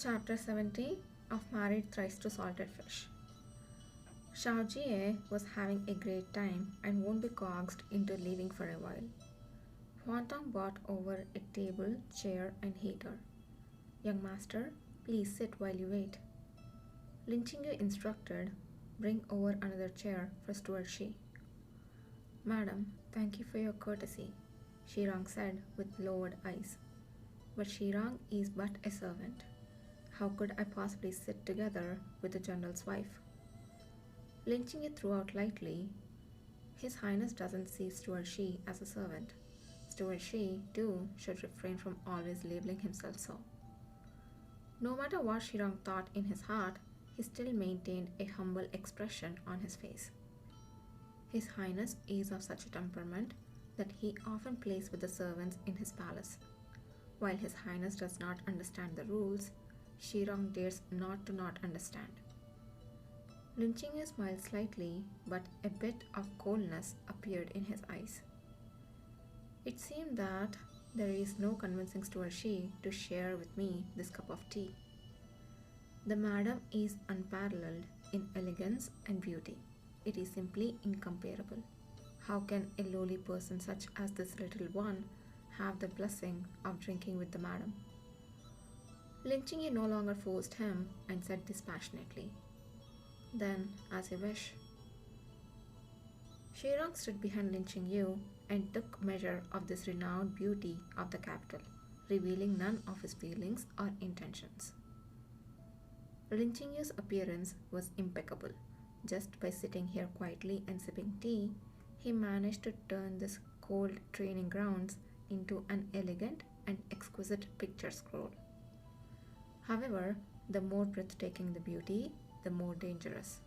Chapter 70 of Married Thrice to Salted Fish. Xiao Jie was having a great time and won't be coaxed into leaving for a while. Huan Tong brought over a table, chair, and heater. Young master, please sit while you wait. Lin Qingyu instructed, bring over another chair for Steward Shi. Madam, thank you for your courtesy, Shirang said with lowered eyes. But Shirang is but a servant. How could I possibly sit together with the general's wife? Lin Qingyu threw out lightly, His Highness doesn't see Steward Shi as a servant. Steward Shi, too, should refrain from always labeling himself so. No matter what Shirang thought in his heart, he still maintained a humble expression on his face. His Highness is of such a temperament that he often plays with the servants in his palace. While His Highness does not understand the rules, Shirang dares not understand. Lin Qingyu smiled slightly, but a bit of coldness appeared in his eyes. It seemed that there is no convincing Steward Shi to share with me this cup of tea. The madam is unparalleled in elegance and beauty. It is simply incomparable. How can a lowly person such as this little one have the blessing of drinking with the madam? Lin Qingyu no longer forced him and said dispassionately, Then, as you wish. Shirang stood behind Lin Qingyu and took measure of this renowned beauty of the capital, revealing none of his feelings or intentions. Lin Qingyu's appearance was impeccable. Just by sitting here quietly and sipping tea, he managed to turn this cold training grounds into an elegant and exquisite picture scroll. However, the more breathtaking the beauty, the more dangerous.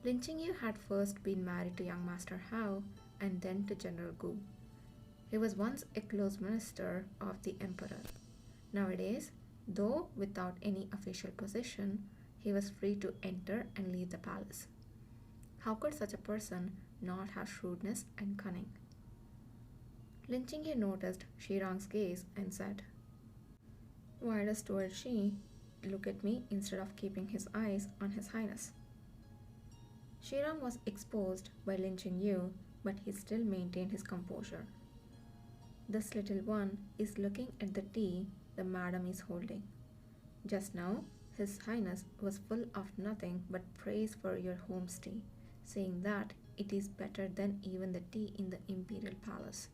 Lin Qingyu had first been married to young Master Hao and then to General Gu. He was once a close minister of the emperor. Nowadays, though without any official position, he was free to enter and leave the palace. How could such a person not have shrewdness and cunning? Lin Qingyu noticed Shirang's gaze and said, Why does Steward Shi look at me instead of keeping his eyes on His Highness? Shirang was exposed by Lin Qingyu, but he still maintained his composure. This little one is looking at the tea the madam is holding. Just now, His Highness was full of nothing but praise for your home's tea, saying that it is better than even the tea in the imperial palace.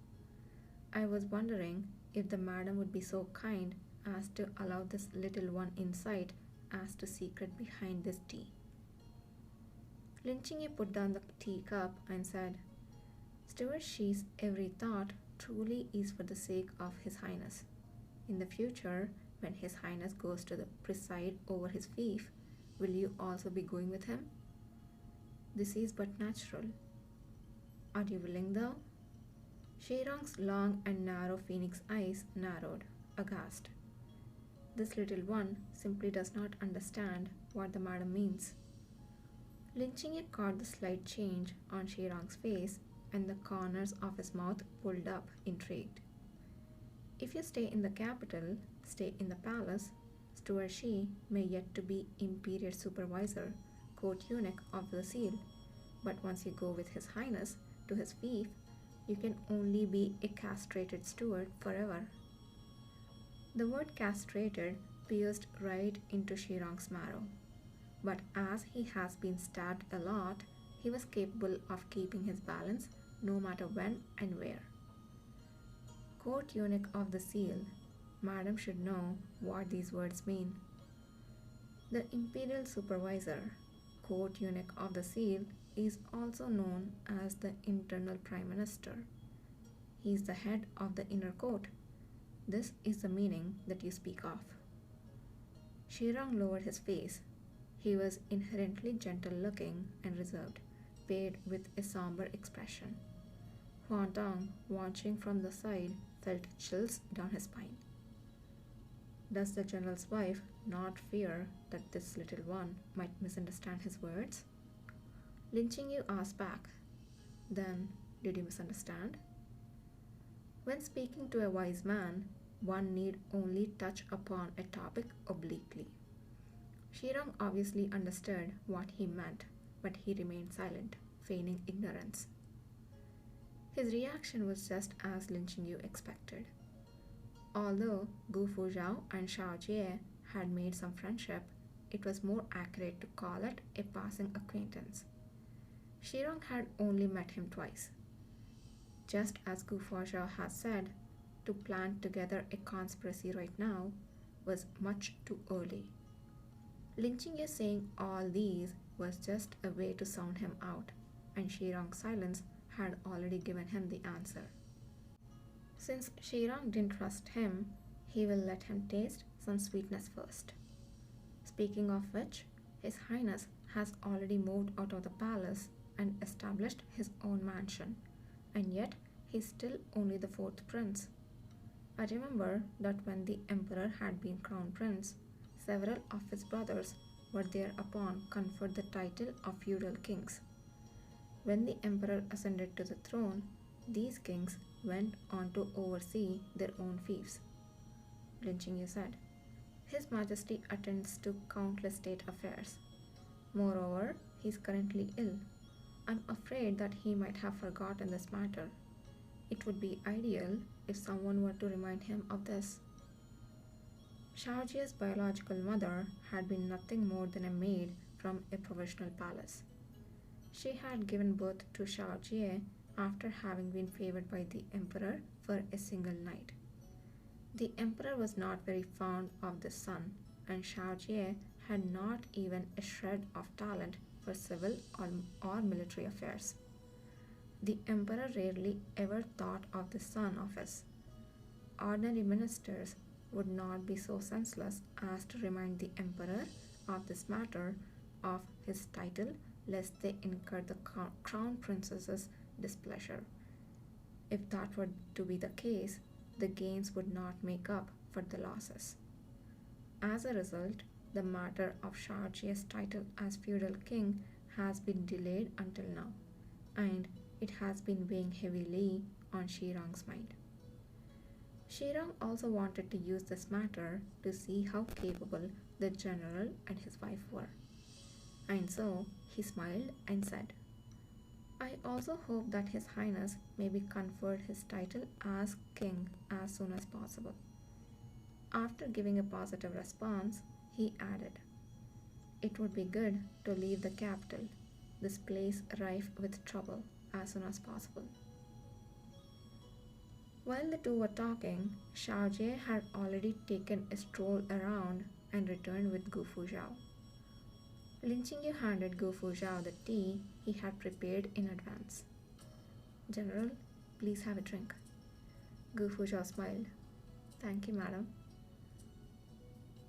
I was wondering if the madam would be so kind as to allow this little one insight as to secret behind this tea. Lin Qingyu put down the teacup and said, Steward Shi's every thought truly is for the sake of His Highness. In the future, when His Highness goes to preside over his fief, will you also be going with him? This is but natural. Are you willing though? Shirang's long and narrow phoenix eyes narrowed, aghast. This little one simply does not understand what the madam means. Lin Qingyu caught the slight change on Shirang's face and the corners of his mouth pulled up, intrigued. If you stay in the capital, stay in the palace, Steward Shi may yet to be imperial supervisor, court eunuch of the seal, but once you go with His Highness to his fief, you can only be a castrated steward forever. The word castrated pierced right into Shirang's marrow, but as he has been stabbed a lot, he was capable of keeping his balance no matter when and where. Court eunuch of the seal, madam should know what these words mean. The imperial supervisor, court eunuch of the seal, is also known as the internal prime minister. He is the head of the inner court. This is the meaning that you speak of. Shirang lowered his face. He was inherently gentle looking and reserved, paired with a somber expression. Huan Tong, watching from the side, felt chills down his spine. Does the general's wife not fear that this little one might misunderstand his words? Lin Qingyu asked back, Then, did you misunderstand? When speaking to a wise man, one need only touch upon a topic obliquely. Shirong obviously understood what he meant, but he remained silent, feigning ignorance. His reaction was just as Lin Qingyu expected. Although Gu Fuzhao and Xiao Jie had made some friendship, it was more accurate to call it a passing acquaintance. Shirong had only met him twice. Just as Gu Fuzhao had said, to plan together a conspiracy right now was much too early. Lin Qingyu saying all these was just a way to sound him out, and Shirong's silence had already given him the answer. Since Shirong didn't trust him, he will let him taste some sweetness first. Speaking of which, His Highness has already moved out of the palace and established his own mansion, and yet he's still only the fourth prince. I remember that when the emperor had been crowned prince, several of his brothers were thereupon conferred the title of feudal kings. When the emperor ascended to the throne, these kings went on to oversee their own fiefs. Lin Qingyu said, His Majesty attends to countless state affairs. Moreover, he is currently ill. I'm afraid that he might have forgotten this matter. It would be ideal if someone were to remind him of this. Xiao Jie's biological mother had been nothing more than a maid from a provincial palace. She had given birth to Xiao Jie after having been favored by the emperor for a single night. The emperor was not very fond of the son, and Xiao Jie had not even a shred of talent for civil or military affairs. The emperor rarely ever thought of the son of his. Ordinary ministers would not be so senseless as to remind the emperor of this matter of his title lest they incur the crown princess's displeasure. If that were to be the case, the gains would not make up for the losses. As a result, the matter of Xiao Jie's title as feudal king has been delayed until now, and it has been weighing heavily on Shirong's mind. Shirong also wanted to use this matter to see how capable the general and his wife were. And so he smiled and said, I also hope that His Highness may be conferred his title as king as soon as possible. After giving a positive response, he added, It would be good to leave the capital, this place rife with trouble, as soon as possible. While the two were talking, Xiao Jie had already taken a stroll around and returned with Gu Fuzhao. Lin Qingyu handed Gu Fuzhao the tea he had prepared in advance. General, please have a drink. Gu Fuzhao smiled. Thank you, madam.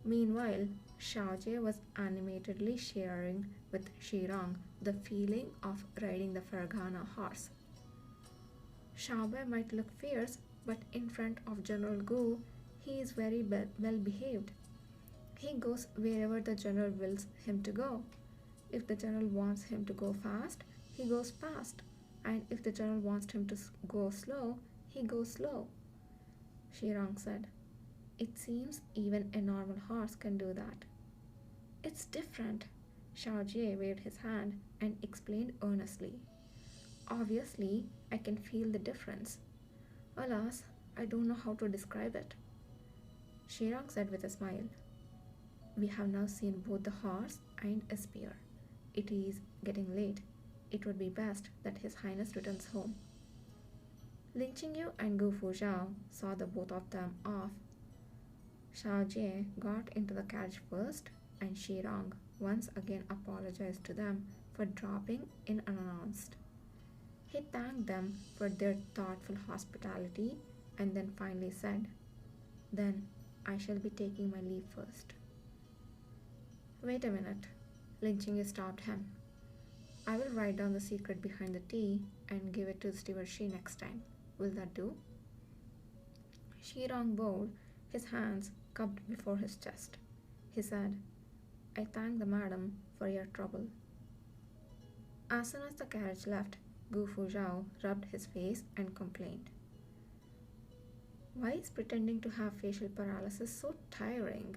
Meanwhile, Xiao Jie was animatedly sharing with Shirong the feeling of riding the Fergana horse. Xiaobai might look fierce, but in front of General Gu, he is very well behaved. He goes wherever the general wills him to go. If the general wants him to go fast, he goes fast, and if the general wants him to go slow, he goes slow. Shirong said, It seems even a normal horse can do that. It's different. Xiao Jie waved his hand and explained earnestly. Obviously, I can feel the difference. Alas, I don't know how to describe it. Shirong said with a smile. We have now seen both the horse and a spear. It is getting late. It would be best that His Highness returns home. Lin Qingyu and Gu Fuzhao saw the both of them off. Xiao Jie got into the carriage first, and Shirong once again apologized to them for dropping in unannounced. He thanked them for their thoughtful hospitality and then finally said, Then I shall be taking my leave first. Wait a minute. Lin Qingyu stopped him. I will write down the secret behind the tea and give it to Steward Shi next time. Will that do? Shirong bowed, his hands cupped before his chest. He said, I thank the madam for your trouble. As soon as the carriage left, Gu Fuzhao rubbed his face and complained. Why is pretending to have facial paralysis so tiring?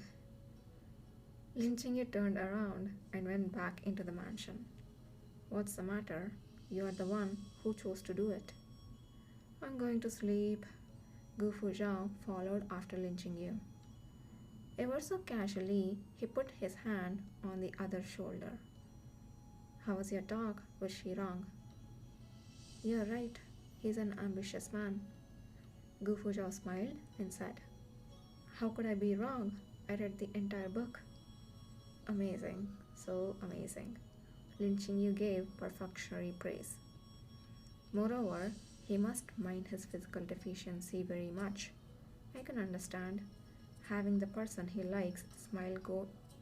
Lin Qingyu turned around and went back into the mansion. What's the matter? You are the one who chose to do it. I'm going to sleep. Gu Fuzhao followed after Lin Qingyu. Ever so casually, he put his hand on the other's shoulder. How was your talk with Shirang? You're right, he's an ambitious man. Gu Fuzhao smiled and said, How could I be wrong? I read the entire book. Amazing, so amazing. Lin Qingyu gave perfunctory praise. Moreover, he must mind his physical deficiency very much. I can understand. Having the person he likes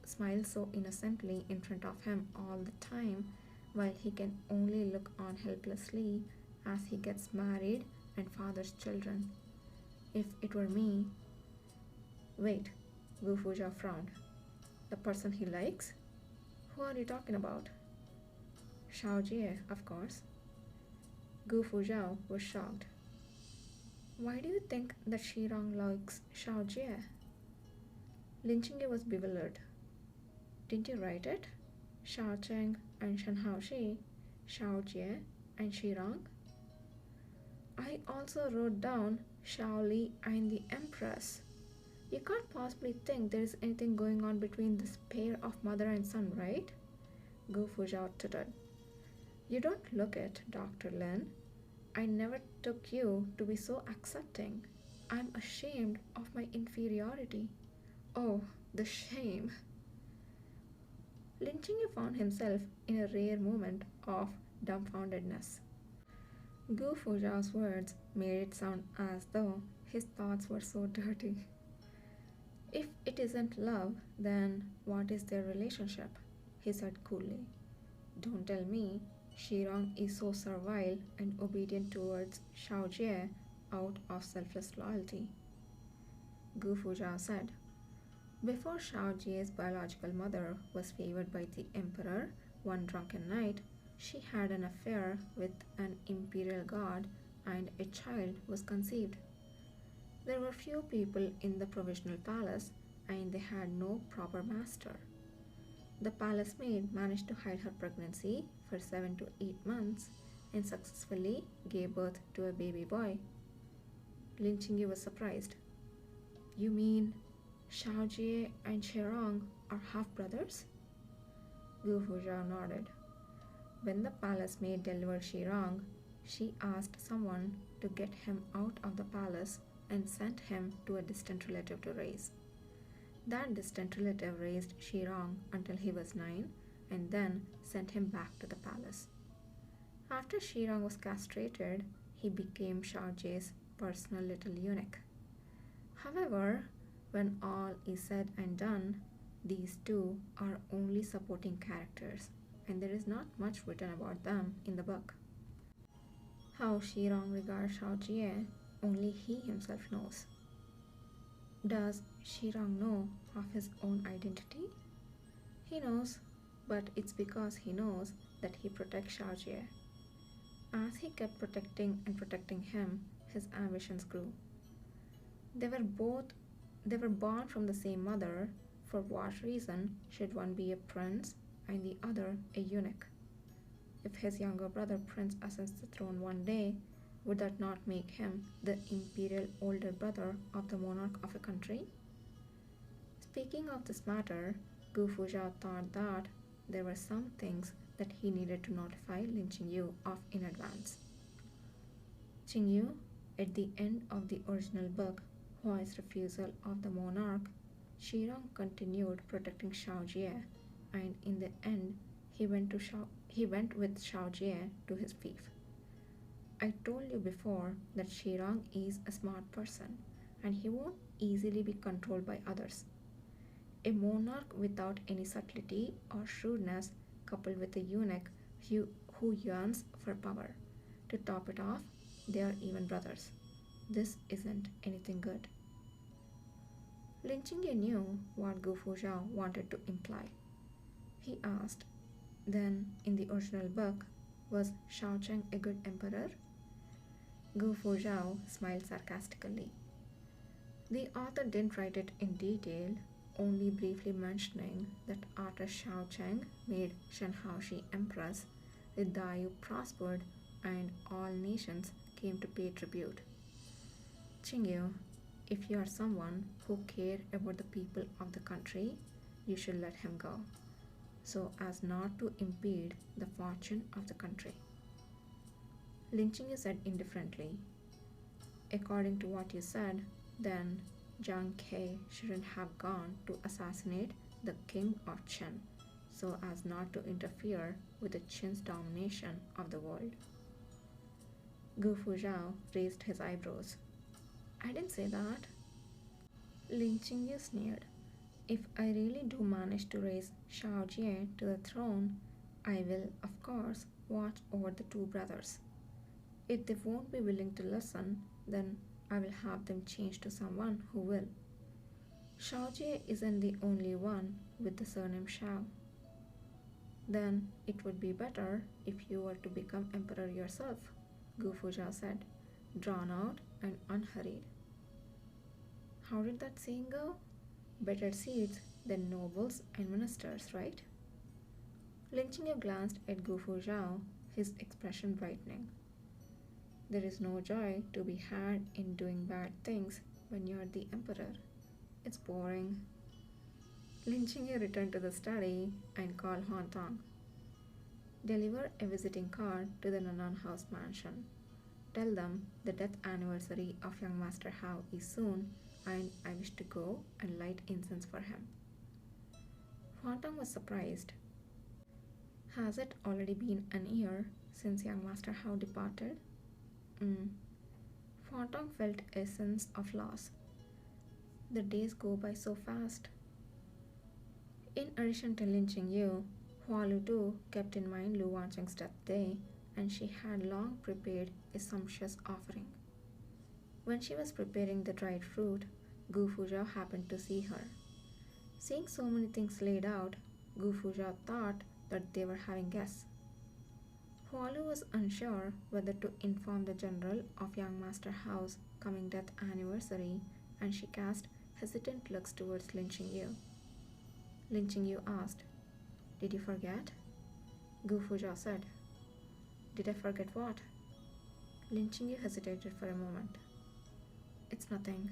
smile so innocently in front of him all the time, while he can only look on helplessly as he gets married and fathers children. If it were me... Wait, Gu Fuzhao frowned. The person he likes? Who are you talking about? Shao Jie, of course. Gu Fuzhao was shocked. Why do you think that Shirang likes Shao Jie? Lin Qingyu was bewildered. Didn't you write it? Shao Cheng and Shen Haoshi, Shao Jie and Shirang? I also wrote down Shao Li and the Empress. You can't possibly think there is anything going on between this pair of mother and son, right? Gu Fuzhao tittered. You don't look it, Dr. Lin. I never took you to be so accepting. I'm ashamed of my inferiority. Oh, the shame. Lin Qingyu found himself in a rare moment of dumbfoundedness. Gu Fuzhao's words made it sound as though his thoughts were so dirty. If it isn't love, then what is their relationship? He said coolly. Don't tell me Shirang is so servile and obedient towards Shao Jie out of selfless loyalty. Gu Fuzhao said, Before Shao Jie's biological mother was favored by the emperor one drunken night, she had an affair with an imperial guard and a child was conceived. There were few people in the provisional palace and they had no proper master. The palace maid managed to hide her pregnancy for 7 to 8 months and successfully gave birth to a baby boy. Lin Qingyu was surprised. You mean Shao Jie and Shirang are half-brothers? Gu Fuzhao nodded. When the palace maid delivered Shirang, she asked someone to get him out of the palace and sent him to a distant relative to raise. That distant relative raised Shirang until he was 9 and then sent him back to the palace. After Shirang was castrated, he became Shao Jie's personal little eunuch. However, when all is said and done, these two are only supporting characters, and there is not much written about them in the book. How Shirang regards Shao Jie, only he himself knows. Does Shirang know of his own identity? He knows, but it's because he knows that he protects Shao Jie. As he kept protecting him, his ambitions grew. They were born from the same mother. For what reason should one be a prince and the other a eunuch? If his younger brother Prince ascends the throne one day, would that not make him the imperial older brother of the monarch of a country? Speaking of this matter, Gu Fuzhao thought that there were some things that he needed to notify Lin Qingyu of in advance. Qingyu, at the end of the original book, Huai's refusal of the monarch, Shirang continued protecting Shao Jie, and in the end, he went with Shao Jie to his fief. I told you before that Shirang is a smart person, and he won't easily be controlled by others. A monarch without any subtlety or shrewdness, coupled with a eunuch who yearns for power. To top it off, they are even brothers. This isn't anything good. Lin Qingyu knew what Gu Fuzhao wanted to imply. He asked, then in the original book, was Shao Cheng a good emperor? Gu Fuzhao smiled sarcastically. The author didn't write it in detail, only briefly mentioning that after Shao Cheng made Shen Haoshi empress, the Dayu prospered and all nations came to pay tribute. Qingyu, if you are someone who care about the people of the country, you should let him go, so as not to impede the fortune of the country. Lin Qingyu said indifferently, according to what you said, then Jiang Ke shouldn't have gone to assassinate the king of Qin, so as not to interfere with the Qin's domination of the world. Gu Fuzhao raised his eyebrows. I didn't say that. Lin Qingyu sneered. If I really do manage to raise Shao Jie to the throne, I will, of course, watch over the two brothers. If they won't be willing to listen, then I will have them change to someone who will. Shao Jie isn't the only one with the surname Shao. Then it would be better if you were to become emperor yourself, Gu Fuzhao said, drawn out and unhurried. How did that saying go? Better seats than nobles and ministers, right? Lin Qingyu glanced at Gu Fuzhao, his expression brightening. There is no joy to be had in doing bad things when you are the emperor. It's boring. Lin Qingyu returned to the study and called Huan Tong. Deliver a visiting card to the Nanan House mansion. Tell them the death anniversary of young Master Hao is soon and I wish to go and light incense for him. Huan Tong was surprised. Has it already been an year since young Master Hao departed? Huan Tong felt a sense of loss. The days go by so fast. In addition to Lin Qingyu, Hua Lu too kept in mind Lu Wancheng's death day, and she had long prepared a sumptuous offering. When she was preparing the dried fruit, Gu Fuzhao happened to see her. Seeing so many things laid out, Gu Fuzhao thought that they were having guests. Hua Lu was unsure whether to inform the general of young Master Hao's coming death anniversary, and she cast hesitant looks towards Lin Qingyu. Lin Qingyu asked, Did you forget? Gu Fuzhao said, Did I forget what? Lin Qingyu hesitated for a moment. It's nothing.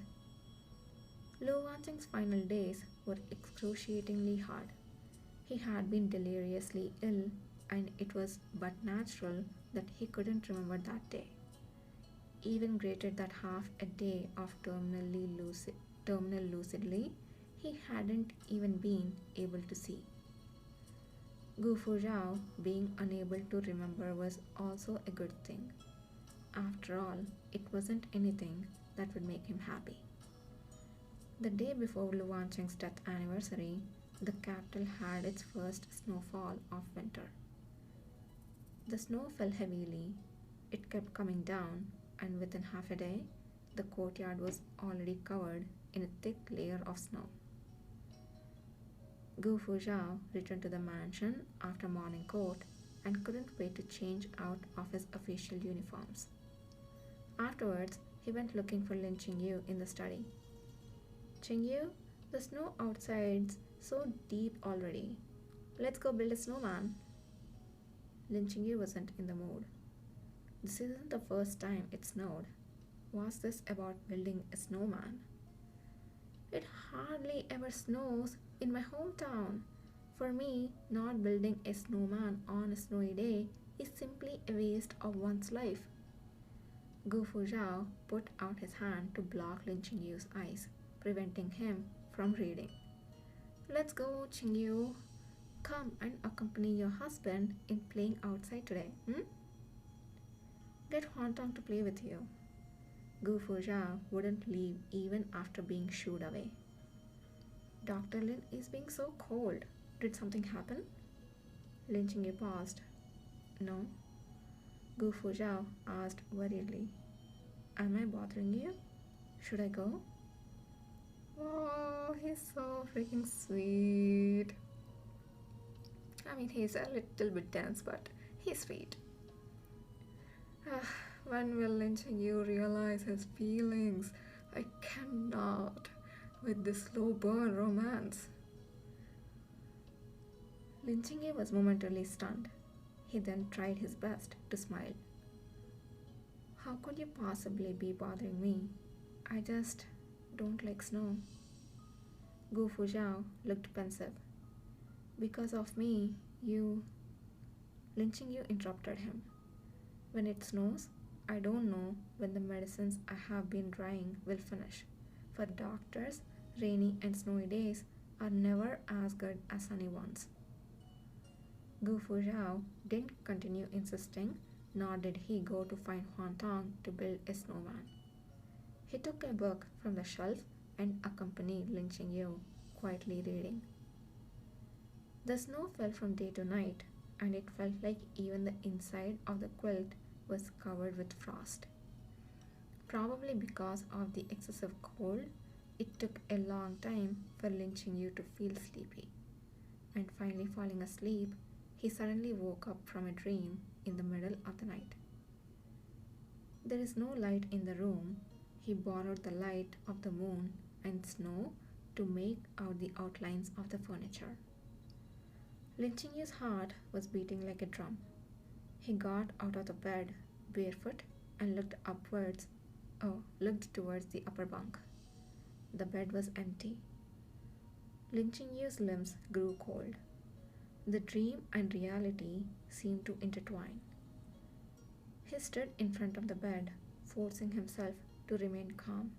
Lu Wancheng's final days were excruciatingly hard. He had been deliriously ill, and it was but natural that he couldn't remember that day. Even greater that half a day of terminal lucidly, he hadn't even been able to see. Gu Fuzhao being unable to remember was also a good thing. After all, it wasn't anything that would make him happy. The day before Lu Wancheng's death anniversary, the capital had its first snowfall of winter. The snow fell heavily, it kept coming down, and within half a day, the courtyard was already covered in a thick layer of snow. Gu Fuzhao returned to the mansion after morning court and couldn't wait to change out of his official uniforms. Afterwards, he went looking for Lin Qingyu in the study. Qingyu, the snow outside's so deep already. Let's go build a snowman. Lin Qingyu wasn't in the mood. This isn't the first time it snowed. Was this about building a snowman? It hardly ever snows in my hometown. For me, not building a snowman on a snowy day is simply a waste of one's life. Gu Fuzhao put out his hand to block Lin Qingyu's eyes, preventing him from reading. Let's go, Qingyu. Come and accompany your husband in playing outside today, Get Huan Tong to play with you. Gu Fuzhao wouldn't leave even after being shooed away. Dr. Lin is being so cold. Did something happen? Lin Qingyu paused. No. Gu Fuzhao asked worriedly. Am I bothering you? Should I go? Oh, he's so freaking sweet. I mean, he's a little bit dense, but he's sweet. When will Lin Qingyu realize his feelings? I cannot with this slow burn romance. Lin Qingyu was momentarily stunned. He then tried his best to smile. How could you possibly be bothering me? I just don't like snow. Gu Fuzhao looked pensive. Because of me, you. Lin Qingyu interrupted him. When it snows, I don't know when the medicines I have been trying will finish. For doctors, rainy and snowy days are never as good as sunny ones. Gu Fuzhao didn't continue insisting, nor did he go to find Huan Tong to build a snowman. He took a book from the shelf and accompanied Lin Qingyu, quietly reading. The snow fell from day to night, and it felt like even the inside of the quilt was covered with frost. Probably because of the excessive cold, it took a long time for Lin Qingyu to feel sleepy, and finally falling asleep, he suddenly woke up from a dream in the middle of the night. There is no light in the room. He borrowed the light of the moon and snow to make out the outlines of the furniture. Lin Qingyu's heart was beating like a drum. He got out of the bed, barefoot, and looked towards the upper bunk. The bed was empty. Lin Qingyu's limbs grew cold. The dream and reality seemed to intertwine. He stood in front of the bed, forcing himself to remain calm,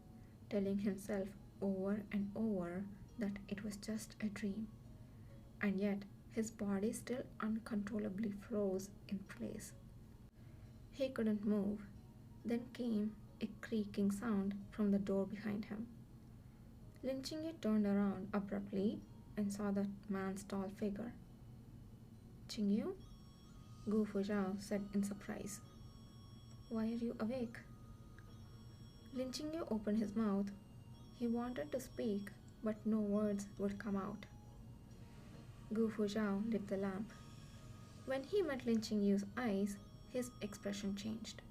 telling himself over and over that it was just a dream. And yet, his body still uncontrollably froze in place. He couldn't move. Then came a creaking sound from the door behind him. Lin Qingyu turned around abruptly and saw the man's tall figure. Qingyu? Gu Fuzhao said in surprise. Why are you awake? Lin Qingyu opened his mouth. He wanted to speak, but no words would come out. Gu Fuzhao lit the lamp. When he met Lin Qingyu's eyes, his expression changed.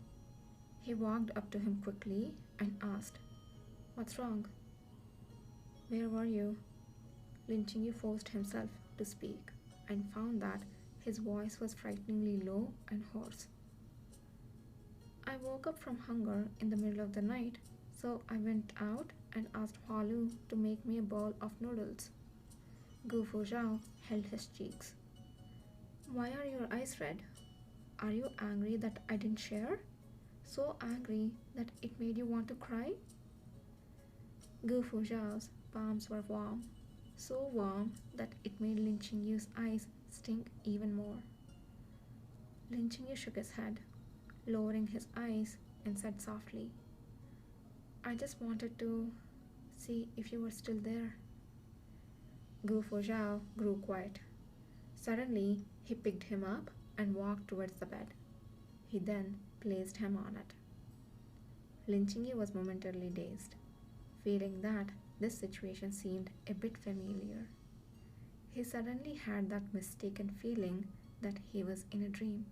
He walked up to him quickly and asked, What's wrong? Where were you? Lin Qingyu forced himself to speak and found that his voice was frighteningly low and hoarse. I woke up from hunger in the middle of the night, so I went out and asked Hualu to make me a bowl of noodles. Gu Fuzhao held his cheeks. Why are your eyes red? Are you angry that I didn't share? So angry that it made you want to cry? Gu Fuzhao's palms were warm, so warm that it made Lin Qingyu's eyes sting even more. Lin Qingyu shook his head, lowering his eyes, and said softly, I just wanted to see if you were still there. Gu Fuzhao grew quiet. Suddenly, he picked him up and walked towards the bed. He then placed him on it. Lin Qingyu was momentarily dazed, feeling that this situation seemed a bit familiar. He suddenly had that mistaken feeling that he was in a dream.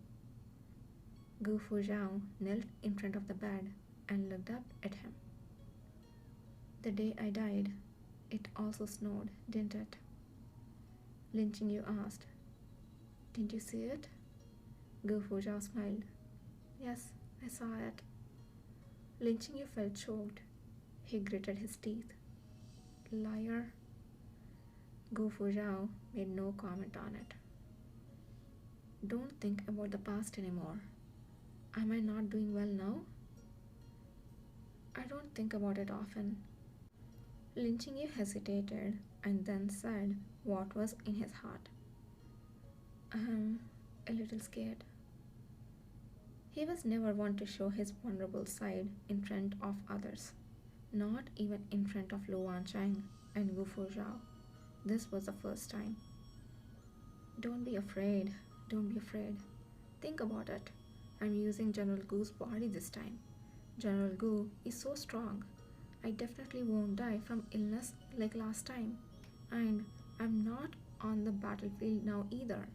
Gu Fuzhao knelt in front of the bed and looked up at him. The day I died, it also snowed, didn't it? Lin Qingyu asked. Didn't you see it? Gu Fuzhao smiled. Yes, I saw it. Lin Qingyu felt choked. He gritted his teeth. Liar. Gu Fuzhao made no comment on it. Don't think about the past anymore. Am I not doing well now? I don't think about it often. Lin Qingyu hesitated and then said what was in his heart. I'm a little scared. He was never one to show his vulnerable side in front of others, not even in front of Lu Wancheng and Gu Fuzhao. This was the first time. Don't be afraid. Don't be afraid. Think about it. I'm using General Gu's body this time. General Gu is so strong. I definitely won't die from illness like last time. And I'm not on the battlefield now either.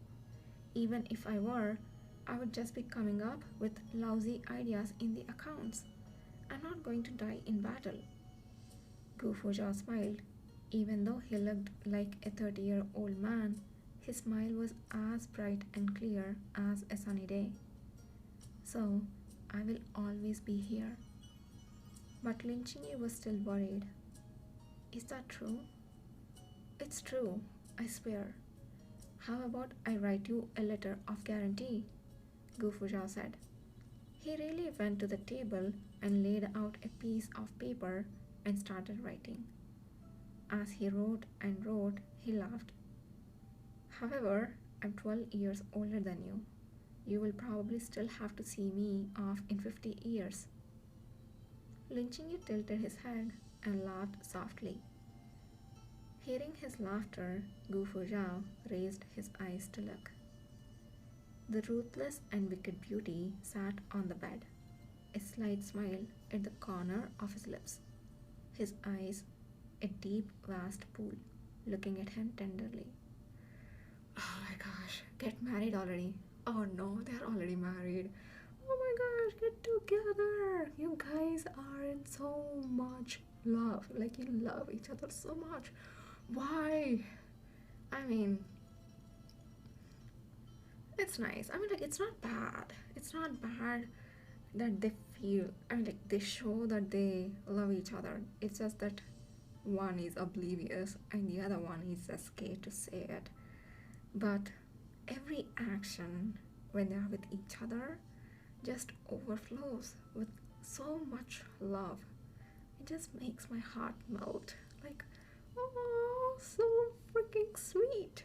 Even if I were, I would just be coming up with lousy ideas in the accounts. I'm not going to die in battle. Gu Fuzhou smiled. Even though he looked like a 30-year-old man, his smile was as bright and clear as a sunny day. So, I will always be here. But Lin Qingyu was still worried. Is that true? It's true, I swear. How about I write you a letter of guarantee? Gu Fuzhou said. He really went to the table and laid out a piece of paper and started writing. As he wrote and wrote, he laughed. However, I'm 12 years older than you. You will probably still have to see me off in 50 years. Lin Qingyu tilted his head and laughed softly. Hearing his laughter, Gu Fuzhou raised his eyes to look. The ruthless and wicked beauty sat on the bed, a slight smile at the corner of his lips, his eyes a deep, vast pool, looking at him tenderly. Oh my gosh, get married already. Oh no, they're already married. Oh my gosh, get together. You guys are in so much love. Like, you love each other so much. Why? I mean, it's nice. I mean, like, it's not bad. It's not bad that they feel, I mean, like, they show that they love each other. It's just that one is oblivious and the other one is just scared to say it. But every action when they are with each other just overflows with so much love. It just makes my heart melt. Like, oh, so freaking sweet.